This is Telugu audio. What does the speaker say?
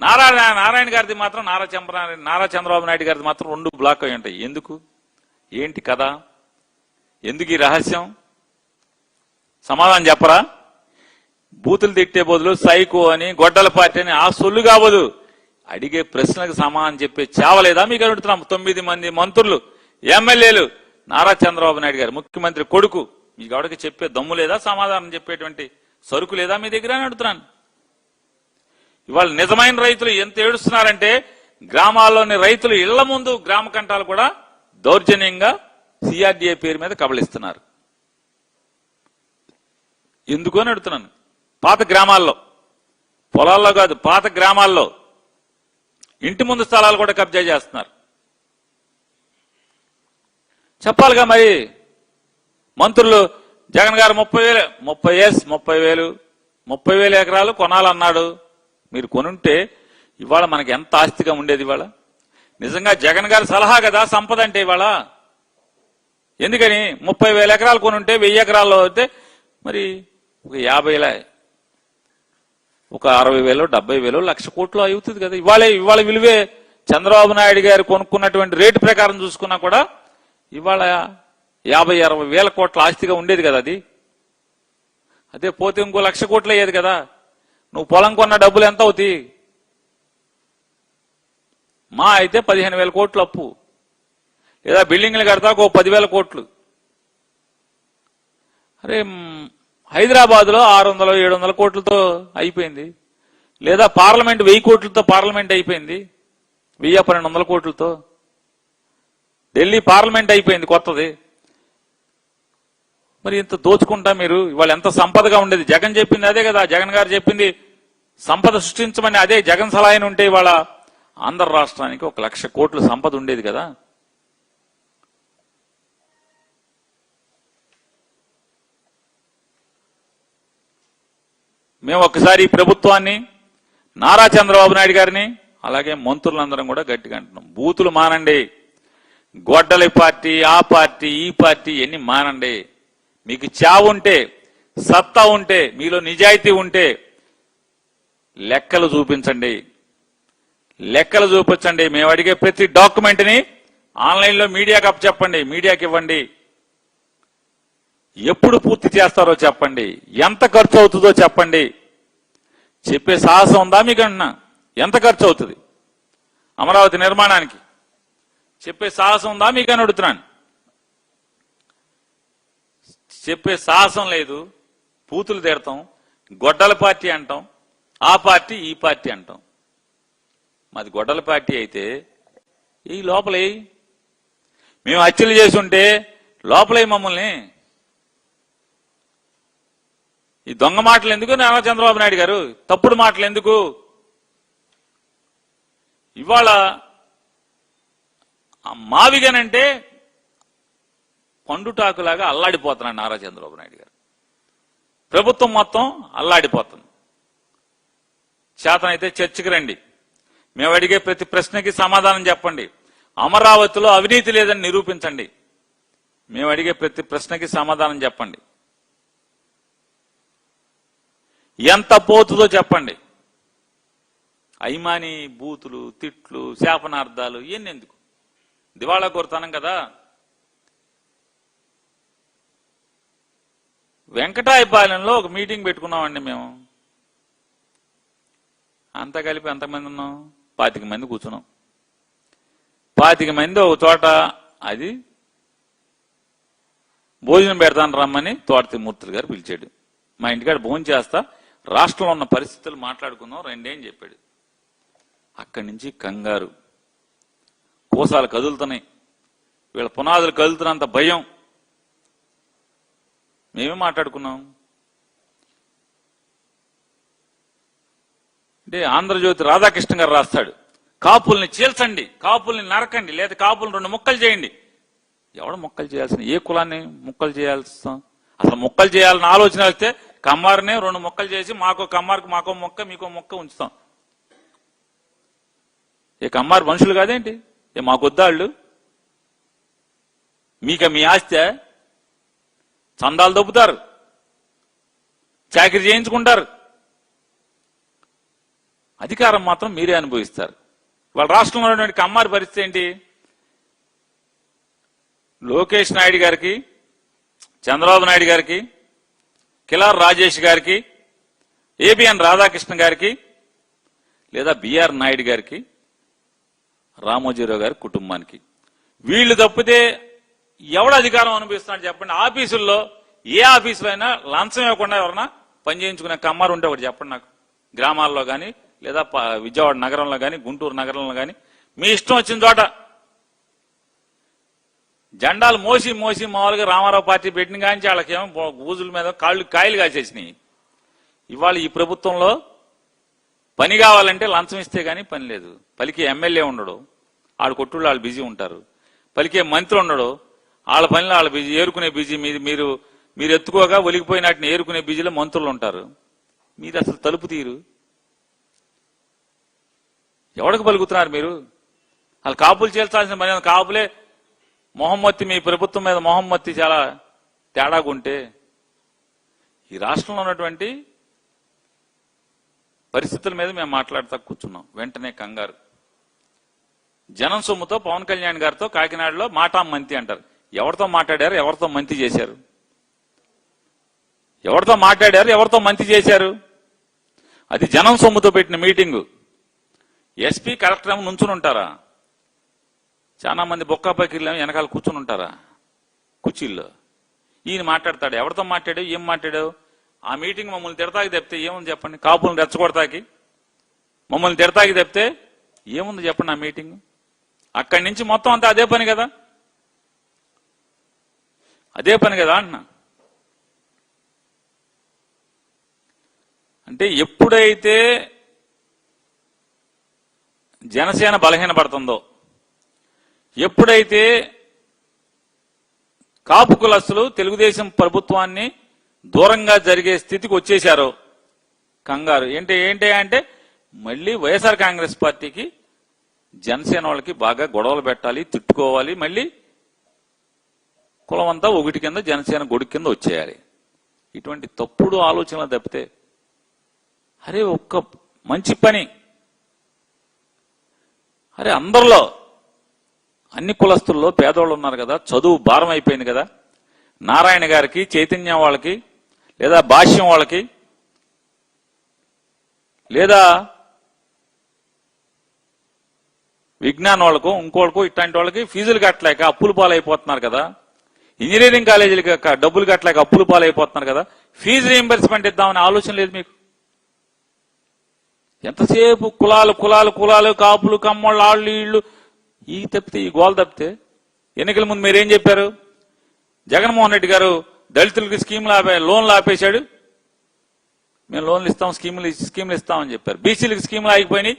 నారాయణ గారిది మాత్రం నారా చంద్రబాబు నాయుడు గారిది మాత్రం 2 బ్లాక్ అయి ఉంటాయి. ఎందుకు? ఏంటి కదా? ఎందుకు ఈ రహస్యం? సమాధానం చెప్పరా? బూతులు తిట్టే బదులు సైకో అని గొడ్డల పార్టీ అని ఆ సొల్లు కావదు. అడిగే ప్రశ్నలకు సమాధానం చెప్పే చావలేదా మీకు అడుగుతున్నాం. 9 మంది మంత్రులు, ఎమ్మెల్యేలు, నారా చంద్రబాబు నాయుడు గారు ముఖ్యమంత్రి కొడుకు, మీకు ఎవరికి చెప్పే దమ్ము లేదా? సమాధానం చెప్పేటువంటి సరుకు లేదా మీ దగ్గర అని అడుగుతున్నాను. ఇవాళ నిజమైన రైతులు ఎంత ఏడుస్తున్నారంటే గ్రామాల్లోని రైతులు ఇళ్ల ముందు గ్రామ కంటాలు కూడా దౌర్జన్యంగా సిఆర్డీఏ పేరు మీద కబళిస్తున్నారు. ఎందుకు అని అడుగుతున్నాను. పాత గ్రామాల్లో, పొలాల్లో కాదు, పాత గ్రామాల్లో ఇంటి ముందు స్థలాలు కూడా కబ్జా చేస్తున్నారు. చెప్పాలిగా మరి. మంత్రులు జగన్ గారు 30,000 ఎకరాలు కొనాలన్నాడు. మీరు కొనుంటే ఇవాళ మనకి ఎంత ఆస్తిగా ఉండేది. ఇవాళ నిజంగా జగన్ గారి సలహా కదా సంపద అంటే. ఇవాళ ఎందుకని 30,000 ఎకరాలు కొనుంటే 1000 ఎకరాల్లో అయితే మరి ఒక 50,000, ఒక 60,000, 70,000, 1,00,000 కోట్లు అవుతుంది కదా. ఇవాళ విలువే చంద్రబాబు నాయుడు గారు కొనుక్కున్నటువంటి రేటు ప్రకారం చూసుకున్నా కూడా ఇవాళ 50-60 వేల కోట్ల ఆస్తిగా ఉండేది కదా అది. అదే పోతే ఇంకో 1,00,000 కోట్లు అయ్యేది కదా. నువ్వు పొలం కొన్న డబ్బులు ఎంత అవుతాయి? మా అయితే 15,000 కోట్లు అప్పు, లేదా బిల్డింగ్లు కడతాకు 10,000 కోట్లు. అరే హైదరాబాద్ లో 600-700 కోట్లతో అయిపోయింది. లేదా పార్లమెంట్ 1000 కోట్లతో పార్లమెంట్ అయిపోయింది, 1000-1200 కోట్లతో. ఢిల్లీ పార్లమెంట్ అయిపోయింది కొత్తది. మరి ఇంత దోచుకుంటా మీరు ఇవాళ ఎంత సంపదగా ఉండేది. జగన్ చెప్పింది అదే కదా. జగన్ గారు చెప్పింది సంపద సృష్టించమని అదే. జగన్ సలహాను ఉంటే ఇవాళ ఆంధ్ర రాష్ట్రానికి 1,00,000 కోట్ల సంపద ఉండేది కదా. మేము ఒక్కసారి ఈ ప్రభుత్వాన్ని, నారా చంద్రబాబు నాయుడు గారిని, అలాగే మంత్రులందరం కూడా గట్టిగా అంటున్నాం. బూతులు మానండి. గొడ్డలి పార్టీ, ఆ పార్టీ, ఈ పార్టీ ఎన్ని మానండి. మీకు చావు ఉంటే, సత్తా ఉంటే, మీలో నిజాయితీ ఉంటే లెక్కలు చూపించండి. లెక్కలు చూపించండి. మేము అడిగే ప్రతి డాక్యుమెంట్ని ఆన్లైన్లో మీడియాకి అప్పచెప్పండి, మీడియాకి ఇవ్వండి. ఎప్పుడు పూర్తి చేస్తారో చెప్పండి, ఎంత ఖర్చు అవుతుందో చెప్పండి. చెప్పే సాహసం ఉందా మీకు? అన్నా ఎంత ఖర్చు అవుతుంది అమరావతి నిర్మాణానికి? చెప్పే సాహసం ఉందా మీకు అని అడుగుతున్నాను. చెప్పే సాహసం లేదు. పూతులు తిడతాం, గొడ్డల పార్టీ అంటాం, ఆ పార్టీ ఈ పార్టీ అంటాం. మాది గొడ్డల పార్టీ అయితే ఈ లోపలే మేము హత్యలు చేసి ఉంటే లోపలే మమ్మల్ని. ఈ దొంగ మాటలు ఎందుకు నారా చంద్రబాబు నాయుడు గారు? తప్పుడు మాటలు ఎందుకు? ఇవాళ మావిగనంటే పండుటాకులాగా అల్లాడిపోతున్నాడు నారా చంద్రబాబు నాయుడు గారు. ప్రభుత్వం మొత్తం అల్లాడిపోతుంది. చేతనైతే చర్చకి రండి. మేము అడిగే ప్రతి ప్రశ్నకి సమాధానం చెప్పండి. అమరావతిలో అవినీతి లేదని నిరూపించండి. మేము అడిగే ప్రతి ప్రశ్నకి సమాధానం చెప్పండి. ఎంత పోతుందో చెప్పండి. అయ్మాని బూతులు, తిట్లు, శాపనార్థాలు ఇవన్నీ ఎందుకు? దివాళా కోరుతానం కదా. వెంకటాయపాలెంలో ఒక మీటింగ్ పెట్టుకున్నామండి మేము. అంతా కలిపి ఎంతమంది ఉన్నాం? 25 మంది కూర్చున్నాం. 25 మంది ఒక చోట అది భోజనం పెడతాను రమ్మని తోటతిమూర్తులు గారు పిలిచాడు. మా ఇంటికాడ భోజనం చేస్తా, రాష్ట్రంలో ఉన్న పరిస్థితులు మాట్లాడుకుందాం రండి అని చెప్పాడు. అక్కడి నుంచి కంగారు, కోసాలు కదులుతున్నాయి, వీళ్ళ పునాదులు కదులుతున్నంత భయం. మేమే మాట్లాడుకున్నాం. అంటే ఆంధ్రజ్యోతి రాధాకృష్ణ గారు రాస్తాడు, కాపుల్ని చీల్చండి, కాపుల్ని నరకండి, లేదా కాపుల్ని 2 ముక్కలు చేయండి. ఎవడు ముక్కలు చేయాల్సిన? ఏ కులాన్ని ముక్కలు చేయాల్సిన? అసలు ముక్కలు చేయాలని ఆలోచన వస్తే కమ్మారినే 2 ముక్కలు చేసి మాకో కమ్మారికి మాకో మొక్క మీకో మొక్క ఉంచుతాం. ఏ కమ్మారు మనుషులు కాదేంటి? ఏ మాకొద్దాళ్ళు? మీక మీ ఆస్తి చందాలు దొబ్బుతారు, చాకరీ చేయించుకుంటారు. అధికారం మాత్రం మీరే అనుభవిస్తారు. వాళ్ళ రాష్ట్రంలో ఉన్నటువంటి కమ్మారి పరిస్థితి ఏంటి? లోకేష్ నాయుడు గారికి, చంద్రబాబు నాయుడు గారికి, కిలార్ రాజేష్ గారికి, ఏబిఎన్ రాధాకృష్ణ గారికి, లేదా బిఆర్ నాయుడు గారికి, రామోజీరావు గారి కుటుంబానికి, వీళ్ళు తప్పితే ఎవడు అధికారం అనుభవిస్తున్నాడు చెప్పండి? ఆఫీసుల్లో ఏ ఆఫీసులో అయినా లంచం ఇవ్వకుండా ఎవరన్నా పని చేయించుకునే కమ్మారు ఉంటే ఒకటి చెప్పండి నాకు. గ్రామాల్లో కానీ, లేదా విజయవాడ నగరంలో కానీ, గుంటూరు నగరంలో కానీ, మీ ఇష్టం వచ్చిన చోట జెండాలు మోసి మోసి మామూలుగా రామారావు పార్టీ పెట్టిన కానీ వాళ్ళకేమో ఊజుల మీద కాయలు కాసేసినాయి. ఇవాళ ఈ ప్రభుత్వంలో పని కావాలంటే లంచం ఇస్తే గానీ పని లేదు. పలికే ఎమ్మెల్యే ఉండడు, ఆడు కొట్టుళ్ళు వాళ్ళు బిజీ ఉంటారు. పలికే మంత్రి ఉండడు, వాళ్ళ పనిలో వాళ్ళు బిజీ, ఏరుకునే బిజీ. మీరు ఎత్తుకోగా ఒలిగిపోయినట్టుని ఏరుకునే బిజీలో మంత్రులు ఉంటారు. మీరు అసలు తలుపు తీరు. ఎవరికి పలుకుతున్నారు మీరు? వాళ్ళు కాపులు చేల్చాల్సిన పని. కాపులే మొహమ్మతి, మీ ప్రభుత్వం మీద మొహమ్మతి చాలా తేడాగుంటే ఈ రాష్ట్రంలో ఉన్నటువంటి పరిస్థితుల మీద మేము మాట్లాడుతూ కూర్చున్నాం. వెంటనే కంగారు. జనం సొమ్ముతో పవన్ కళ్యాణ్ గారితో కాకినాడలో మాటా మంతి అంటారు. ఎవరితో మాట్లాడారు? ఎవరితో మంతి చేశారు? ఎవరితో మాట్లాడారు? ఎవరితో మంతి చేశారు? అది జనం సొమ్ముతో పెట్టిన మీటింగు. ఎస్పీ కలెక్టర్ ఏమో నుంచుని ఉంటారా? చాలా మంది బొక్కాపైకిళ్ళు వెనకాల కూర్చుని ఉంటారా కుర్చీల్లో? ఈయన మాట్లాడతాడు. ఎవరితో మాట్లాడావు? ఏం మాట్లాడావు? ఆ మీటింగ్ మమ్మల్ని తిడతాకి తెప్తే ఏముంది చెప్పండి? కాపులను రెచ్చగొడతాకి మమ్మల్ని తిడతాకి తెప్తే ఏముంది చెప్పండి? ఆ మీటింగ్ అక్కడి నుంచి మొత్తం అంతా అదే పని కదా, అదే పని కదా అన్నా. అంటే ఎప్పుడైతే జనసేన బలహీనపడుతుందో, ఎప్పుడైతే కాపు కులస్తులు తెలుగుదేశం ప్రభుత్వాన్ని దూరంగా జరిగే స్థితికి వచ్చేశారో కంగారు. ఏంటి అంటే మళ్ళీ వైఎస్ఆర్ కాంగ్రెస్ పార్టీకి జనసేన వాళ్ళకి బాగా గొడవలు పెట్టాలి, తిట్టుకోవాలి, మళ్ళీ కులం అంతా ఒకటి కింద జనసేన గొడుగు కింద వచ్చేయాలి. ఇటువంటి తప్పుడు ఆలోచనలు తప్పితే అరే ఒక్క మంచి పని, అరే అందరిలో అన్ని కులస్తుల్లో పేదవాళ్ళు ఉన్నారు కదా, చదువు భారం అయిపోయింది కదా, నారాయణ గారికి, చైతన్య వాళ్ళకి, లేదా భాష్యం వాళ్ళకి, లేదా విజ్ఞాన్ వాళ్ళకు, ఇంకోళ్ళకు, ఇట్లాంటి వాళ్ళకి ఫీజులు కట్టలేక అప్పులు పాలైపోతున్నారు కదా, ఇంజనీరింగ్ కాలేజీలకి డబ్బులు కట్టలేక అప్పులు పాలైపోతున్నారు కదా, ఫీజు రీయింబర్స్మెంట్ ఇద్దామని ఆలోచన లేదు మీకు. ఎంతసేపు కులాలు కులాలు కులాలు, కాపులు కమ్మోళ్ళు, ఆళ్ళు వీళ్ళు, ఈ తప్పితే ఈ గోల్ తప్పితే. ఎన్నికల ముందు మీరేం చెప్పారు? జగన్మోహన్ రెడ్డి గారు దళితులకి లోన్లు ఆపేశాడు. మేము లోన్లు ఇస్తాం, స్కీములు ఇస్తామని చెప్పారు. బీసీలకు స్కీములు ఆగిపోయినాయి.